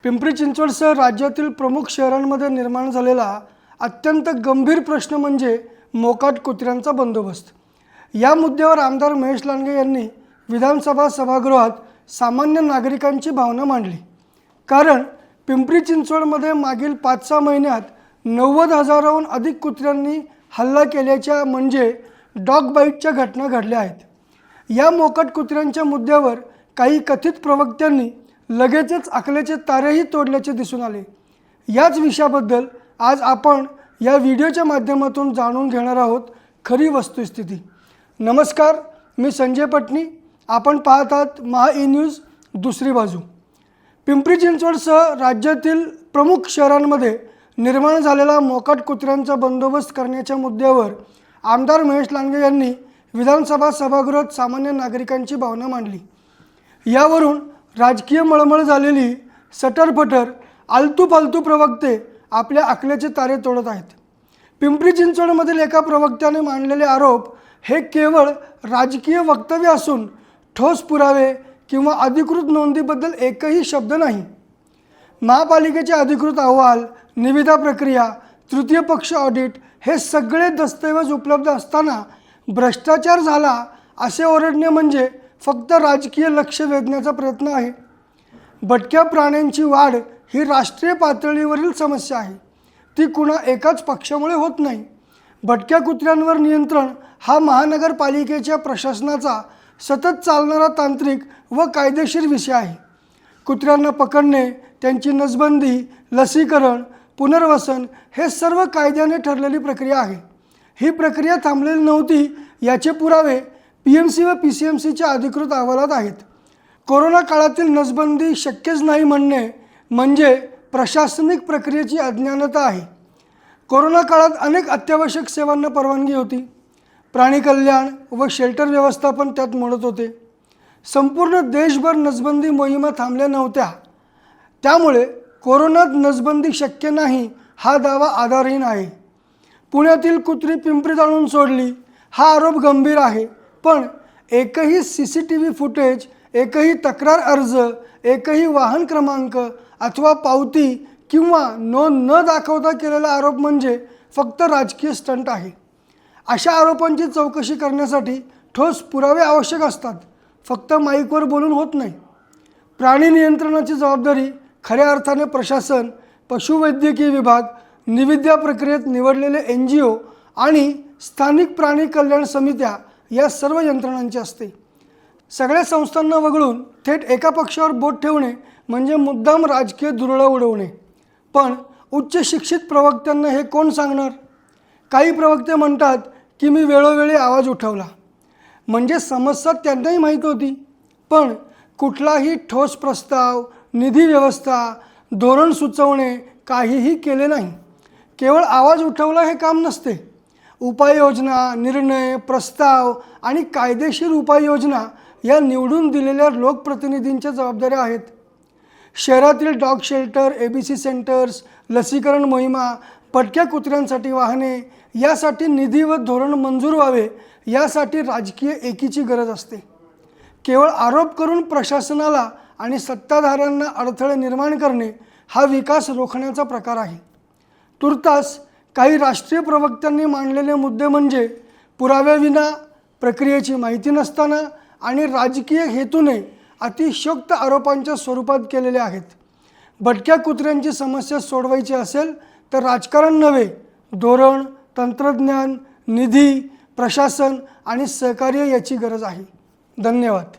पिंपरी चिंचवडसह राज्यातील प्रमुख शहरांमध्ये निर्माण झालेला अत्यंत गंभीर प्रश्न म्हणजे मोकाट कुत्र्यांचा बंदोबस्त। या मुद्द्यावर आमदार महेश लांडगे यांनी विधानसभा सभागृहात सामान्य नागरिकांची भावना मांडली। कारण पिंपरी चिंचवडमध्ये मागील 5-6 महिन्यात 90,000हून अधिक कुत्र्यांनी हल्ला केल्याच्या म्हणजे डॉग बाईटच्या घटना घडल्या आहेत। या मोकाट कुत्र्यांच्या मुद्द्यावर काही कथित प्रवक्त्यांनी लगेचच अकलेचे तारेही तोडल्याचे दिसून आले। याच विषयाबद्दल आज आपण या व्हिडिओच्या माध्यमातून जाणून घेणार आहोत खरी वस्तुस्थिती। नमस्कार, मी संजय पटनी, आपण पाहत आहात महा ई न्यूज दुसरी बाजू। पिंपरी चिंचवडसह राज्यातील प्रमुख शहरांमध्ये निर्माण झालेला मोकाट कुत्र्यांचा बंदोबस्त करण्याच्या मुद्द्यावर आमदार महेश लांडगे यांनी विधानसभा सभागृहात सामान्य नागरिकांची भावना मांडली। यावरून राजकीय मळमळ झालेली सटरफटर आलतू फालतू प्रवक्ते आपल्या अकलेचे तारे तोडत आहेत। पिंपरी चिंचवडमधील एका प्रवक्त्याने मांडलेले आरोप हे केवळ राजकीय वक्तव्य असून ठोस पुरावे किंवा अधिकृत नोंदीबद्दल एकही शब्द नाही। महापालिकेचे अधिकृत अहवाल, निविदा प्रक्रिया, तृतीय पक्ष ऑडिट हे सगळे दस्तऐवज उपलब्ध असताना भ्रष्टाचार झाला असे ओरडणे म्हणजे फक्त राजकीय लक्ष वेधण्याचा प्रयत्न आहे। भटक्या प्राण्यांची वाढ ही राष्ट्रीय पातळीवरील समस्या आहे, ती कुणा एकाच पक्षामुळे होत नाही। भटक्या कुत्र्यांवर नियंत्रण हा महानगरपालिकेच्या प्रशासनाचा सतत चालणारा तांत्रिक व कायदेशीर विषय आहे। कुत्र्यांना पकडणे, त्यांची नसबंदी, लसीकरण, पुनर्वसन हे सर्व कायद्याने ठरलेली प्रक्रिया आहे। ही प्रक्रिया थांबलेली नव्हती याचे पुरावे PMC व PCMCच्या अधिकृत अहवालात आहेत। कोरोना काळातील नसबंदी शक्यच नाही म्हणणे म्हणजे प्रशासनिक प्रक्रियेची अज्ञानता आहे। कोरोना काळात अनेक अत्यावश्यक सेवांना परवानगी होती, प्राणी कल्याण व शेल्टर व्यवस्थापन त्यात मोडत होते। संपूर्ण देशभर नसबंदी मोहिमा थांबल्या नव्हत्या, त्यामुळे कोरोनात नसबंदी शक्य नाही हा दावा आधारहीन आहे। पुण्यातील कुत्री पिंपरीत आणून सोडली हा आरोप गंभीर आहे, पण एकही CCTV फुटेज, एकही तक्रार अर्ज, एकही वाहन क्रमांक अथवा पावती किंवा नोंद न दाखवता केलेला आरोप म्हणजे फक्त राजकीय स्टंट आहे। अशा आरोपांची चौकशी करण्यासाठी ठोस पुरावे आवश्यक असतात, फक्त माईकवर बोलून होत नाही। प्राणी नियंत्रणाची जबाबदारी खऱ्या अर्थाने प्रशासन, पशुवैद्यकीय विभाग, निविदा प्रक्रियेत निवडलेले NGO आणि स्थानिक प्राणी कल्याण समित्या या सर्व यंत्रणांची असते। सगळ्या संस्थांना वगळून थेट एका पक्षावर बोट ठेवणे म्हणजे मुद्दाम राजकीय धुरळा उडवणे। पण उच्च शिक्षित प्रवक्त्यांना हे कोण सांगणार? काही प्रवक्ते म्हणतात की मी वेळोवेळी आवाज उठवला, म्हणजे समस्या त्यांनाही माहीत होती, पण कुठलाही ठोस प्रस्ताव, निधी व्यवस्था, धोरण सुचवणे काहीही केले नाही। केवळ आवाज उठवला हे काम नसते। उपाययोजना, निर्णय, प्रस्ताव आणि कायदेशीर उपाययोजना या निवडून दिलेल्या लोकप्रतिनिधींच्या जबाबदाऱ्या आहेत। शहरातील डॉग शेल्टर, ABC सेंटर्स, लसीकरण मोहिमा, भटक्या कुत्र्यांसाठी वाहने यासाठी निधी व धोरण मंजूर व्हावे यासाठी राजकीय एकीची गरज असते। केवळ आरोप करून प्रशासनाला आणि सत्ताधाऱ्यांना अडथळे निर्माण करणे हा विकास रोखण्याचा प्रकार आहे। तुर्तास काही राष्ट्रीय प्रवक्त्यांनी मांडलेले मुद्दे म्हणजे पुराव्याविना, प्रक्रियेची माहिती नसताना आणि राजकीय हेतूने अतिशयोक्त आरोपांच्या स्वरूपात केलेले आहेत। भटक्या कुत्र्यांची समस्या सोडवायची असेल तर राजकारण नव्हे, धोरण, तंत्रज्ञान, निधी, प्रशासन आणि सहकार्य याची गरज आहे। धन्यवाद।